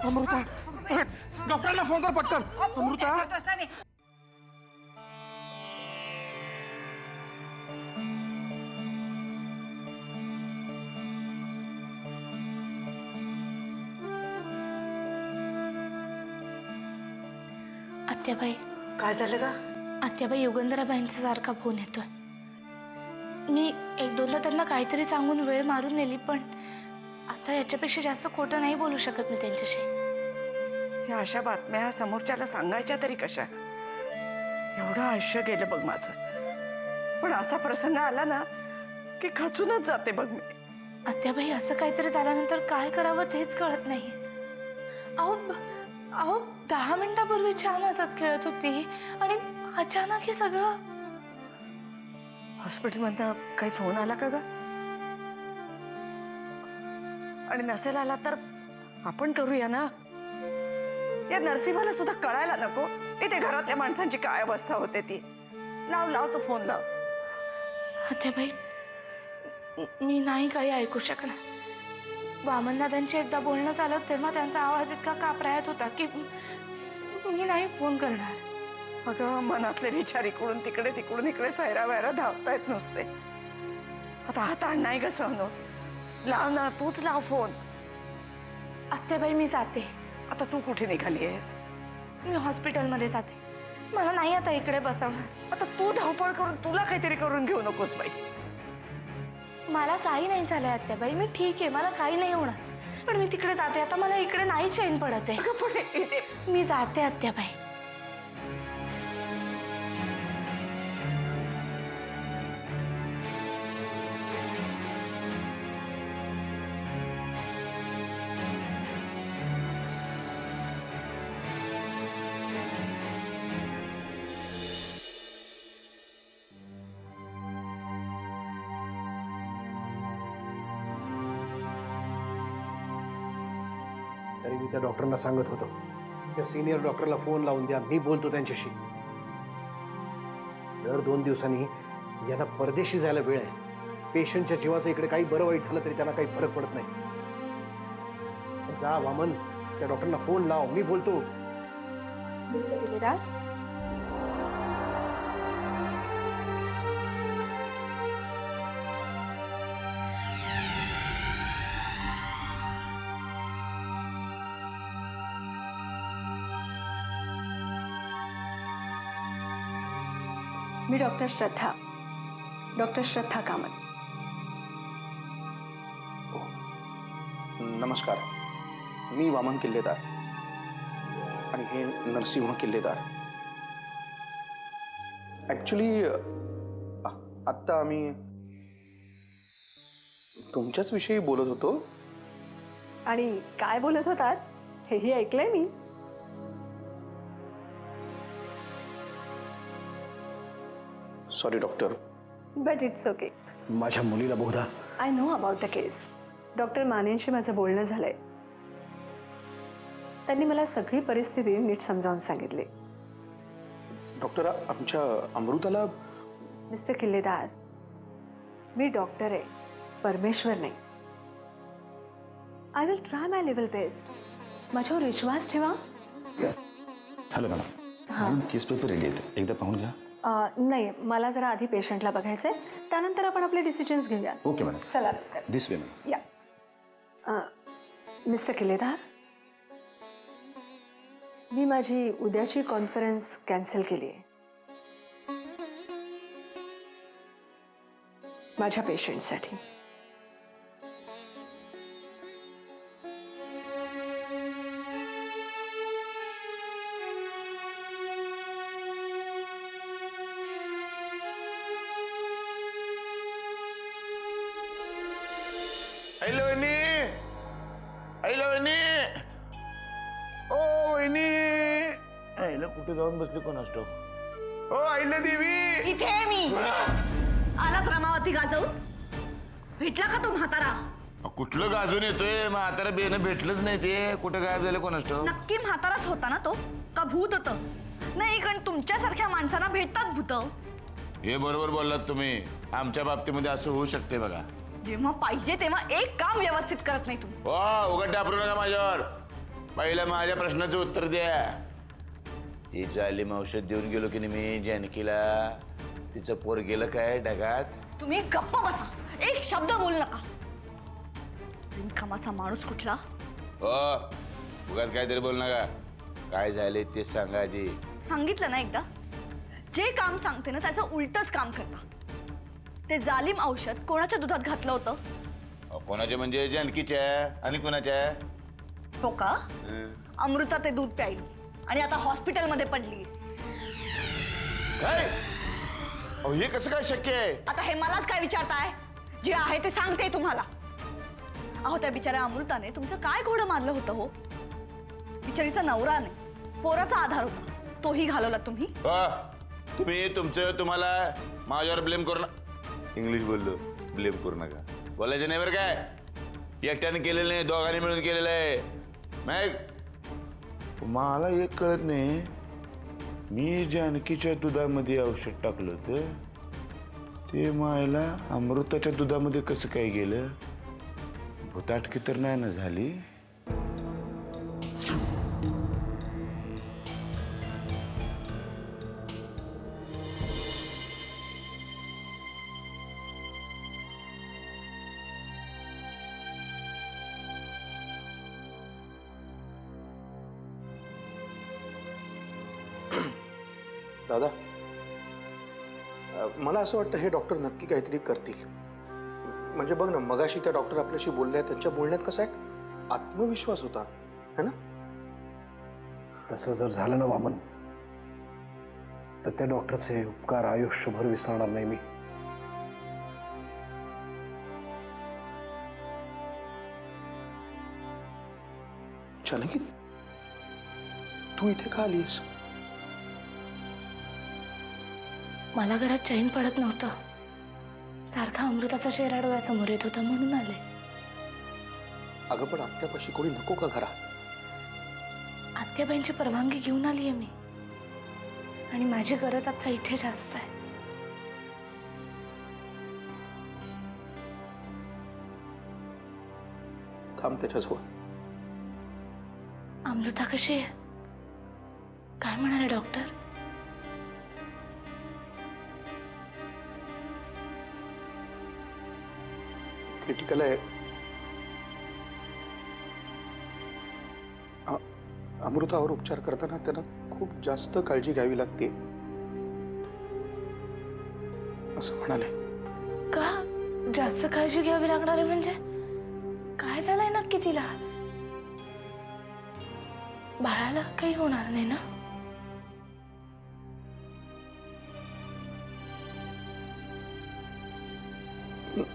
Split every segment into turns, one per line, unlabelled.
अमृता डॉक्टरला फोन कर पटकन. अमृता
आत्याबाई.
काय झालं का?
आत्याबाई युगंधराबाईंचा सारखा फोन येतोय. मी एक दोनदा त्यांना काहीतरी सांगून वेळ मारून नेली, पण आता याच्यापेक्षा जास्त खोटं नाही बोलू शकत मी त्यांच्याशी.
या अशा बातम्या समोरच्याला सांगायच्या तरी कशा? एवढं आयुष्य गेलं बघ माझं, पण असा प्रसंग आला ना की खचूनच जाते बघ मी.
आत्याबाई, असं काहीतरी झाल्यानंतर काय करावं तेच कळत नाही. अहो अहो 10 मिनिटापूर्वी छान हसत खेळत होती आणि अचानक हे सगळं.
हॉस्पिटलमधनं काही फोन आला का ग? आणि नसेल आला तर आपण करूया ना. या नरसिंहाला सुद्धा कळायला नको इथे घरातल्या माणसांची काय अवस्था होते ती. लाव तो फोन लाव.
आत्याबाई, मी नाही काही ऐकू शकणार. वामनदादांची एकदा बोलणं झालं तेव्हा त्यांचा आवाज इतका कापरायत होता की मी नाही फोन करणार.
अगं, मनातले विचार इकडून इकडे सैरा वैरा धावतायत नुसते. आता हा ताण नाही ग सहन होत. लाव ना, तूच लाव फोन.
आत्याबाई, मी जाते.
आता तू कुठे निघाली आहेस?
मी हॉस्पिटलमध्ये जाते. मला नाही आता इकडे बसवणार.
आता तू धावपळ करून तुला काहीतरी करून घेऊ नकोस बाई.
मला काही नाही झालंय आत्याबाई, मी ठीक आहे, मला काही नाही होणार. पण मी तिकडे जाते आता. मला इकडे नाही चैन पडत आहे.
अगं पण इथे
मी जाते आत्याबाई.
तरी मी त्या डॉक्टरांना सांगत होतो, त्या सिनियर डॉक्टरला फोन लावून द्या, मी बोलतो त्यांच्याशी. दर 2 दिवसांनी यांना परदेशी जायला वेळ आहे. पेशंटच्या जीवाचं इकडे काही बरं वाईट झालं तरी त्यांना काही फरक पडत नाही. जा वामन, त्या डॉक्टरना फोन लाव, मी बोलतो.
मी डॉक्टर श्रद्धा कामत.
नमस्कार, मी वामन किल्लेदार आणि हे नरसिंह किल्लेदार. ऍक्च्युली आत्ता आम्ही तुमच्याच विषयी बोलत होतो.
आणि काय बोलत होतात हेही ऐकलंय मी.
Sorry doctor.
But it's okay.
माझ्या मुलीला बहुधा
I know about the case. Doctor मानेंशी माझं बोलणं झालंय. त्यांनी मला सगळी परिस्थिती नीट समजावून सांगितली.
डॉक्टर, आमच्या अमृताला.
मिस्टर किल्लेदार, मी डॉक्टर आहे, परमेश्वर नाही. I will try my level best. माझ्यावर विश्वास ठेवा.
हॅलो मॅडम, केस पेपर रेडी आहेत, एकदा पाहून घ्या.
नाही, मला जरा आधी पेशंटला बघायचंय, त्यानंतर आपण आपले डिसिजन्स घेऊया.
Okay madam.
चला
दिस वे मॅडम.
या. मिस्टर किल्लेदार, मी माझी उद्याची कॉन्फरन्स कॅन्सल केली आहे. माझ्या पेशंटसाठी.
आईला वहिनी, आईला वहिनी, ओ वहिनी. आईला कुठे जाऊन बसली कोण असतो? ओ आईला देवी,
इथे आहे मी. आलात रमावती गाजवून? भेटला का तो म्हातारा?
कुठलं गाजून येतोय? म्हातारा बेनं भेटलंच नाही. ते कुठे गायब झालं कोण असतो?
नक्की म्हाताराच होता ना तो, का भूत होतं? नाही, कारण तुमच्यासारख्या माणसांना भेटतात भूत.
हे बरोबर बोललात तुम्ही. आमच्या बाबतीमध्ये असं होऊ शकते बघा.
जेव्हा पाहिजे तेव्हा एक काम व्यवस्थित करत नाही तुम्ही.
वा, उघड टापरू नका माझ्यावर. पहिलं माझ्या प्रश्नाचं उत्तर द्या. ही जालिम औषध देऊन गेलो की नाही मी जानकीला, तिचं पोर गेलं काय ढगात?
तुम्ही गप्प बसा, एक शब्द बोल नका. बिनकामाचा माणूस कुठला?
हो, उगाच काहीतरी बोल नका. काय झाले ते सांगा आधी.
सांगितलं ना एकदा, जे काम सांगते ना त्याचं उलटच काम करता. ते जालिम औषध कोणाच्या दुधात घातलं होतं?
कोणाच्या म्हणजे जानकीच्या आणि कोणाच्या?
हो का? अमृता ते दूध प्यायली आणि आता हॉस्पिटलमध्ये पडली.
काय? अहो, हे कसं काय शक्य आहे?
आता हे मलाच काय विचारताय? जे आहे ते सांगते तुम्हाला. अहो, त्या बिचाऱ्या अमृताने तुमचं काय घोडं मारलं होतं हो? बिचारीचा नवरा नाही, पोराचा आधार होता, तोही घालवला तुम्ही.
तुम्ही तुमचं तुम्हाला माझ्यावर ब्लेम करू नका. इंग्लिश बोललो, ब्लेम करू नका. बोलायचं नाही बरं काय. एकट्याने केलेलं नाही, दोघांनी मिळून केलेलं आहे. मग मला एक कळत नाही, मी जानकीच्या दुधामध्ये औषध टाकलं होतं, ते मायला अमृताच्या दुधामध्ये कसं काय गेलं? भुताटकी तर नाही ना झाली?
दादा, मला असं वाटतं हे डॉक्टर नक्की काहीतरी करतील. म्हणजे बघ ना, मगाशी त्या डॉक्टर आपल्याशी बोलल्या, त्यांच्या बोलण्यात कसा एक आत्मविश्वास होता, है ना?
तसं जर झालं ना वामन, तर त्या डॉक्टरचे उपकार आयुष्यभर विसरणार नाही मी.
जानकी, तू इथे का आलीस?
मला घरात चैन पडत नव्हतं. सारखा अमृताचा चेहरा डोळ्यासमोर येत होता म्हणून आले.
अगं पण आत्यापाशी कोणी नको का घरा?
आत्याबाईंची परवानगी घेऊन आली आहे मी, आणि माझी गरज आता इथे जास्त आहे.
थांब त्याच्याजवळ.
अमृता कशी आहे? काय म्हणाले डॉक्टर?
क्रिटिकल आहे. अमृतावर उपचार करताना त्यांना खूप जास्त काळजी घ्यावी लागते असं म्हणाले.
का जास्त काळजी घ्यावी लागणार आहे म्हणजे? काय झालंय नक्की तिला? बाळाला काही होणार नाही ना?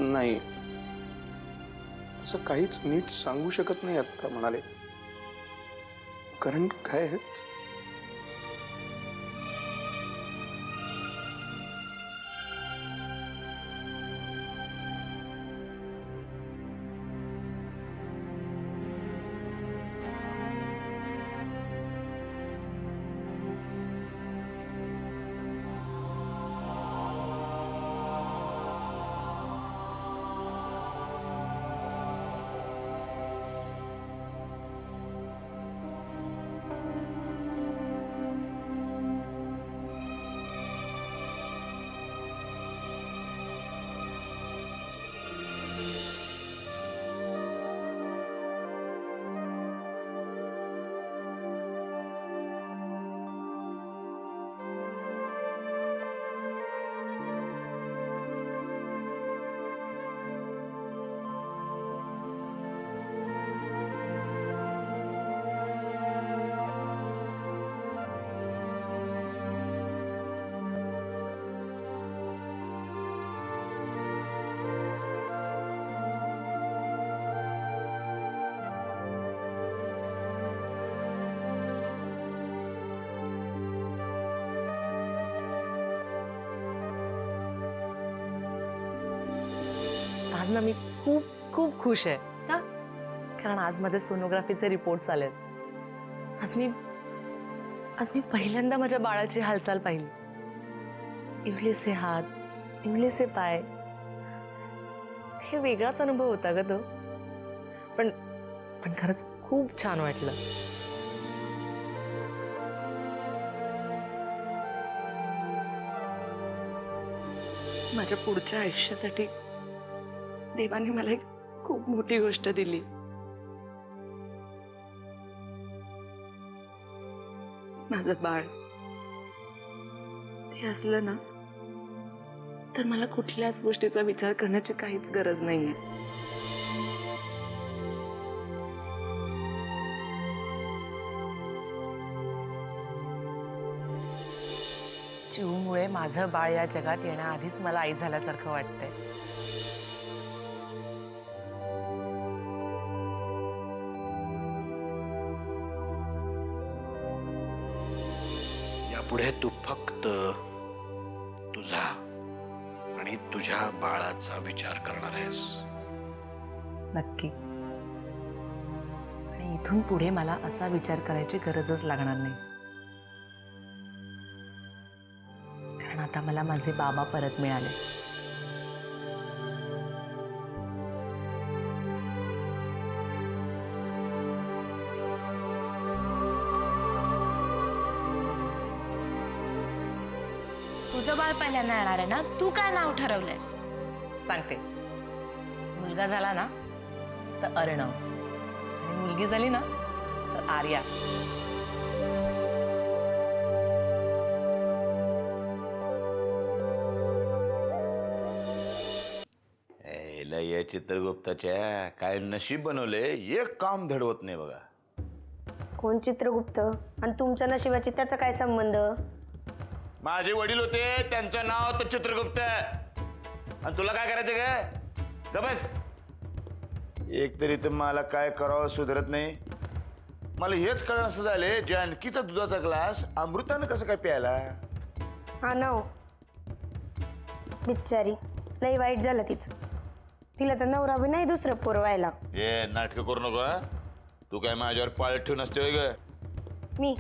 नाही, तसं काहीच नीट सांगू शकत नाही आता म्हणाले. कारण काय आहे,
आज ना मी खूप खूप खुश आहे ना, कारण आज माझे सोनोग्राफीचे रिपोर्ट्स आलेत. आज मी पहिल्यांदा माझ्या बाळाची हालचाल पाहिली. इवलेसे हात, इवलेसे पाय, हे वेगळाच अनुभव होता ग तो. पण खरंच खूप छान वाटलं. माझ्या पुढच्या आयुष्यासाठी देवाने मला एक खूप मोठी गोष्ट दिली. माझं बाळ ते असलं ना तर मला कुठल्याच गोष्टीचा विचार करण्याची काहीच गरज नाहीये. चिवमुळे माझं बाळ या जगात येण्याआधीच मला आई झाल्यासारखं वाटतंय.
यापुढे तू फक्त तुझा आणि तुझ्या बाळाचा विचार करणार आहेस.
नक्की. आणि इथून पुढे मला असा विचार करायची गरजच लागणार नाही. कारण आता मला माझे बाबा परत मिळाले.
तुझं बाळ पहिल्यांदा येणार आहे ना, तू काय नाव ठरवलंयस?
सांगते. मुलगा झाला ना तर अर्णव, आणि मुलगी झाली ना तर आर्या.
याला या चित्रगुप्ताच्या काय नशीब बनवले, एक काम धडवत नाही बघा.
कोण चित्रगुप्त आणि तुमच्या नशिबाची त्याचा काय संबंध?
माझे वडील होते, त्यांचं नाव होतं चित्रगुप्त. आणि तुला काय करायचं काय? बस. एक तरी तर मला काय करावं सुधरत नाही. मला हेच कळण असं झाले, जानकीचा दुधाचा ग्लास अमृतानं कसं काय प्यायला?
हा ना हो, बिचारी लई वाईट झालं तिचं. तिला तर नवरा बी नाही दुसरं पोर व्हायला.
हे नाटकं करू नको हा. तू काय माझ्यावर पाळत ठेवून असते होय ग?
मी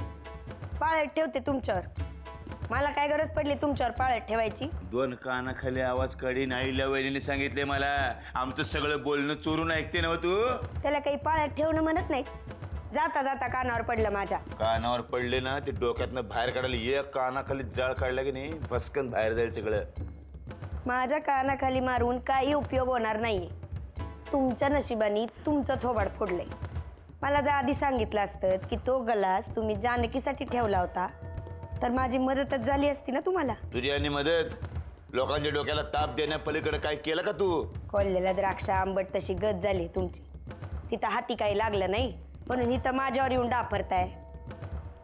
पाळत ठेवते तुमच्यावर. मला काय गरज पडली तुमच्यावर पाळत ठेवायची?
दोन कानाखाली आवाज काढीन आईला वहिनीने सांगितले मला. आमचं सगळं बोलणं चोरून ऐकते ना तू?
त्याला काही पाळत ठेवणं म्हणत नाही. जाता जाता कानावर पडलं माझ्या.
कानावर पडले ना ते डोक्यातनं बाहेर काढायला एक कानाखाली जाळ काढला की नाही भस्कन बाहेर जाईल सगळं.
माझ्या कानाखाली मारून काही उपयोग होणार नाहीये. तुमच्या नशिबाने तुमचं थोबाड फोडलंय. मला जर आधी सांगितलं असतं की तो ग्लास तुम्ही जानकीसाठी ठेवला होता तर माझी मदतच झाली असती ना तुम्हाला.
तुझी आणि मदत लोकांच्या डोक्याला ताप देण्यापलीकडे काय केलं का तू?
खोललेल्या द्राक्ष आंबट तशी गत झाली तुमची. तिथं हाती काही लागलं नाही म्हणून इथं माझ्यावर येऊन डाफरताय.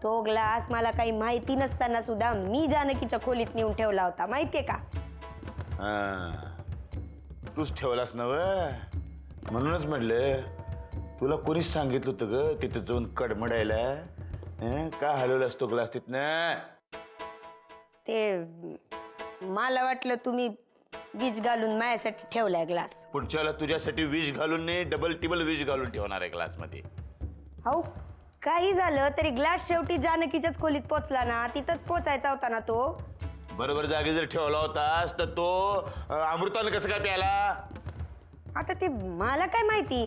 तो ग्लास मला काही माहिती नसताना सुद्धा मी जानकीच्या खोलीत नेऊन ठेवला होता, माहितीये का?
तूच ठेवलास ना? म्हणूनच म्हटलं तुला कोणीच सांगितलं होतं ग तिथं जाऊन कडमडायला? का हलवलं असतो ग्लास तिथनं?
ते मला वाटलं तुम्ही विष घालून माझ्यासाठी ठेवलाय ग्लास.
पुढच्याला तुझ्यासाठी विष घालून नाही डबल टिबल विष घालून ठेवणार आहे ग्लास मध्ये.
हो, काही झालं तरी ग्लास शेवटी जानकीच्याच खोलीत पोचला ना. तिथंच पोचायचा होता ना तो.
बरोबर जागी जर ठेवला होतास तर तो अमृतानं कसं काय प्याला?
आता ते मला काय माहिती.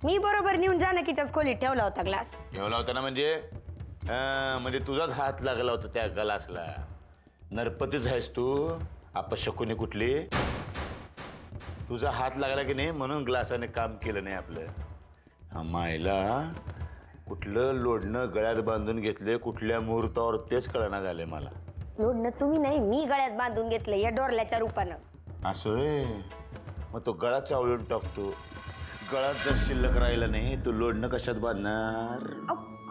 मी बरोबर नेऊन जानकीच्याच खोलीत ठेवला होता ग्लास.
ठेवला होता ना म्हणजे तुझाच हात लागला होता त्या ग्लासला. नरपतीच आहेस तू, अपशकुनी कुठली. तुझा हात लागला की नाही म्हणून ग्लासाने काम केलं नाही आपलं. मायला कुठलं लोडणं गळ्यात बांधून घेतले कुठल्या मुहूर्तावर तेच कळना झाले मला.
लोडणं तुम्ही नाही, मी गळ्यात बांधून घेतलं या डोरल्याच्या रूपानं.
असं मग तो गळा चावळून टाकतो. गळात जर शिल्लक राहिला नाही तो लोडणं कशात बांधणार?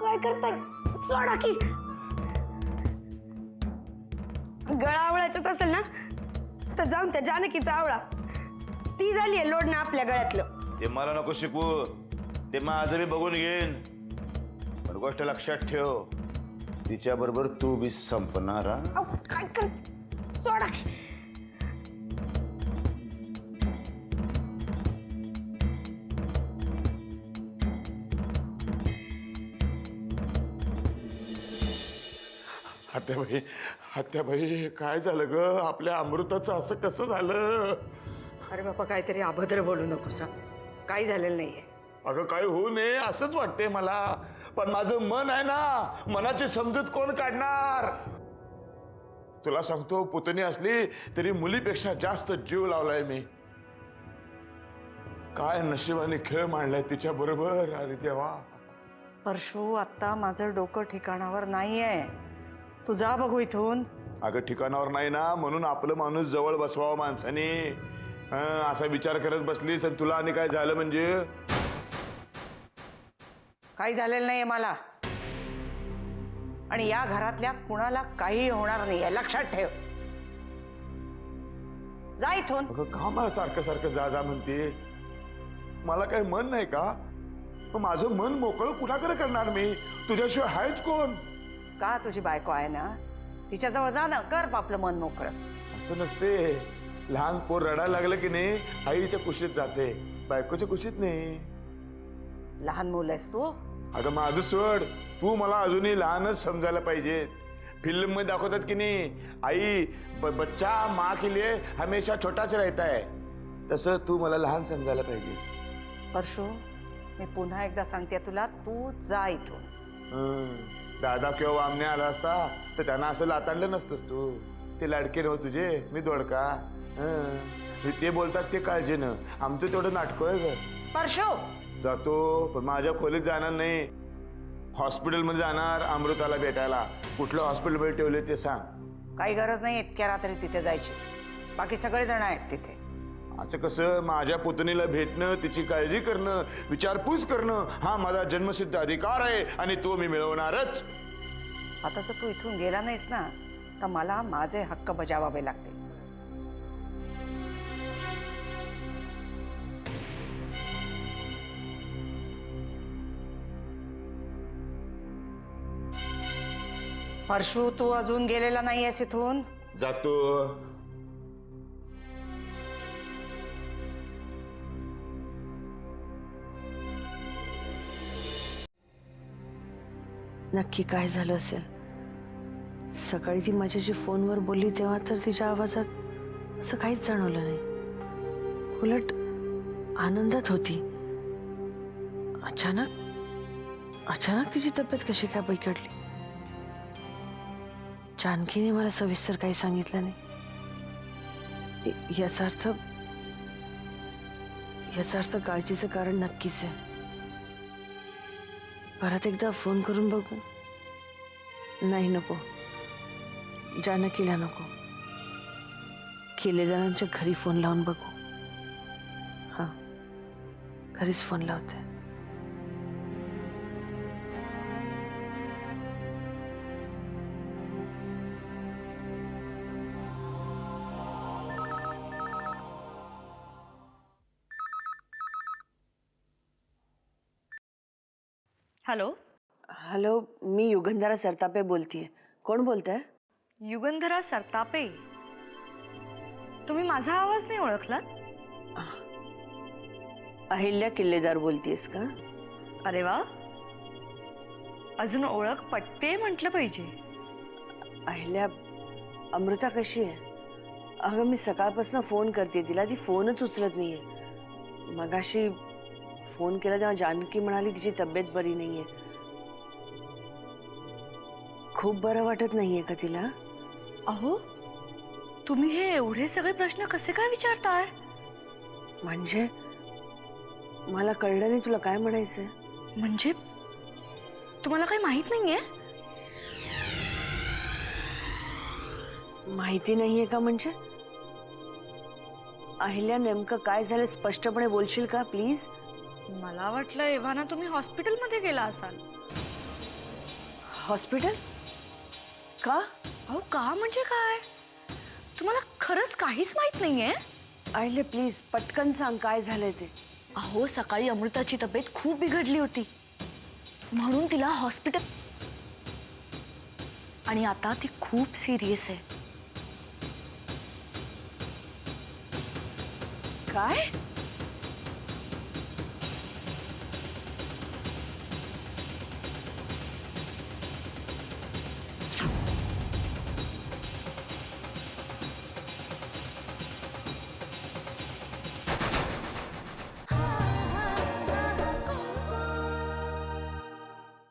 काय करताय? सोडा की. गळा आवळायचाच असेल ना तर जाऊन त्या जानकीचा आवळा. ती झालीये लोडणं आपल्या गळ्यातलं.
ते मला नको शिकवू, ते माझं मी बघून घेईन. पण गोष्ट लक्षात ठेव, तिच्या बरोबर तू बी संपणार.
काय कर? सोडा की.
हत्याबाई काय झालं ग? आपल्या अमृताचं असं कसं झालं?
अरे बापा, काहीतरी अभद्र बोलू नको सा. काही झालेलं नाहीये.
अगं काय होऊ नये असंच वाटतंय मला, पण माझं मन आहे ना, मनाची समजूत कोण काढणार? तुला सांगतो, पुतणी असली तरी मुलीपेक्षा जास्त जीव लावलाय मी. काय नशिबाने खेळ मांडलाय तिच्या बरोबर. अरे देवा.
परशू, आता माझं डोकं ठिकाणावर नाहीये. तू जा बघू इथून.
अगं ठिकाणावर नाही ना, म्हणून आपलं माणूस जवळ बसवावं माणसाने. असा विचार करत बसलीस आणि तुला आणि काय झालं म्हणजे?
काही झालेलं नाहीये मला, आणि या घरातल्या कुणाला काही होणार नाहीये, लक्षात ठेव. जा इथून.
अगं का मला सारखं सारखं जा जा म्हणते? मला काही मन नाही का? मग माझं मन मोकळं कुणाकडे करणार मी? तुझ्याशिवाय आहेच कोण?
का तुझी बायको आहे ना, तिच्याजवळ जा ना, कर आपलं मन मोकळं.
असं नसते. लहान पोर रडायला लागलं की नाही, आईच्या कुशीत जाते, बायकोच्या कुशीत नाही.
लहान मुलं आहेस तू.
अगं माझं सोड, तू मला अजूनही लहानच समजायला पाहिजे. फिल्म मध्ये दाखवतात की नाही, आई बच्चा माँ के लिए हमेशा छोटाच रहता है, तसं तू मला लहान समजायला पाहिजेस.
परशू, मी पुन्हा एकदा सांगते तुला, तू जा इथून.
दादा किंवा वामने आला असता तर त्यांना असं लाताडलं नसतंस तू. ते लाडके नव्ह तुझे, मी दोडका. ते बोलतात ते काळजीनं, आमचं तेवढं नाटकं आहे ग.
परशू,
जातो, पण माझ्या खोलीत जाणार नाही. हॉस्पिटलमध्ये जाणार अमृताला भेटायला. कुठलं हॉस्पिटलमध्ये ठेवले ते सांग.
काही गरज नाही इतक्या रात्री तिथे जायची, बाकी सगळे जण आहेत तिथे.
असं कसं? माझ्या पुतणीला भेटणं, तिची काळजी करणं, विचारपूस करणं हा माझा जन्मसिद्ध अधिकार आहे, आणि तो मी मिळवणारच.
आता जर तू इथून गेला नाहीस ना, तर मला माझे हक्क बजावावे लागतील. परशू, तू अजून गेलेला नाहीयेस इथून.
जातो.
नक्की काय झालं असेल? सकाळी ती माझ्याशी फोनवर बोलली तेव्हा तर तिच्या आवाजात असं काहीच जाणवलं नाही, उलट आनंदात होती. अचानक तिची तब्येत कशी काय बिघडली? जानकीने मला सविस्तर काही सांगितलं नाही. याचा अर्थ काळजीचं कारण नक्कीच आहे. परत एकदा फोन करून बघू? नाही, नको. जानकीला नको. केलेदारांच्या घरी फोन लावून बघू. हां, घरीच फोन लावते. हॅलो, मी युगंधरा सरतापे बोलतीये. कोण बोलताय?
युगंधरा सरतापे? तुम्ही माझा आवाज नाही ओळखलात?
अहिल्या किल्लेदार बोलतीयस का?
अरे वा, अजून ओळख पटते म्हटलं पाहिजे.
अहिल्या, अमृता कशी आहे? अगं, मी सकाळपासून फोन करते तिला, ती फोनच उचलत नाहीये. मगाशी फोन केला तेव्हा जानकी म्हणाली तिची तब्येत बरी नाहीये. खूप बरं वाटत नाहीये का तिला?
अहो, तुम्ही हे एवढे सगळे प्रश्न कसे काय विचारताय?
म्हणजे मला कळलं नाही तुला काय म्हणायचंय.
म्हणजे तुम्हाला काही माहित नाहीये?
माहिती नाहीये का म्हणजे? अहिल्या, नेमकं काय झालं स्पष्टपणे बोलशील का प्लीज?
मला वाटलं एव्हाना तुम्ही हॉस्पिटलमध्ये गेला असाल.
हॉस्पिटल? का?
अहो, का म्हणजे काय? तुम्हाला खरंच काहीच माहित नाहीये?
अहिल्या, प्लीज पटकन सांग काय झालंय ते.
अहो, सकाळी अमृताची तब्येत खूप बिघडली होती, म्हणून तिला हॉस्पिटल, आणि आता ती खूप सिरियस आहे.
काय?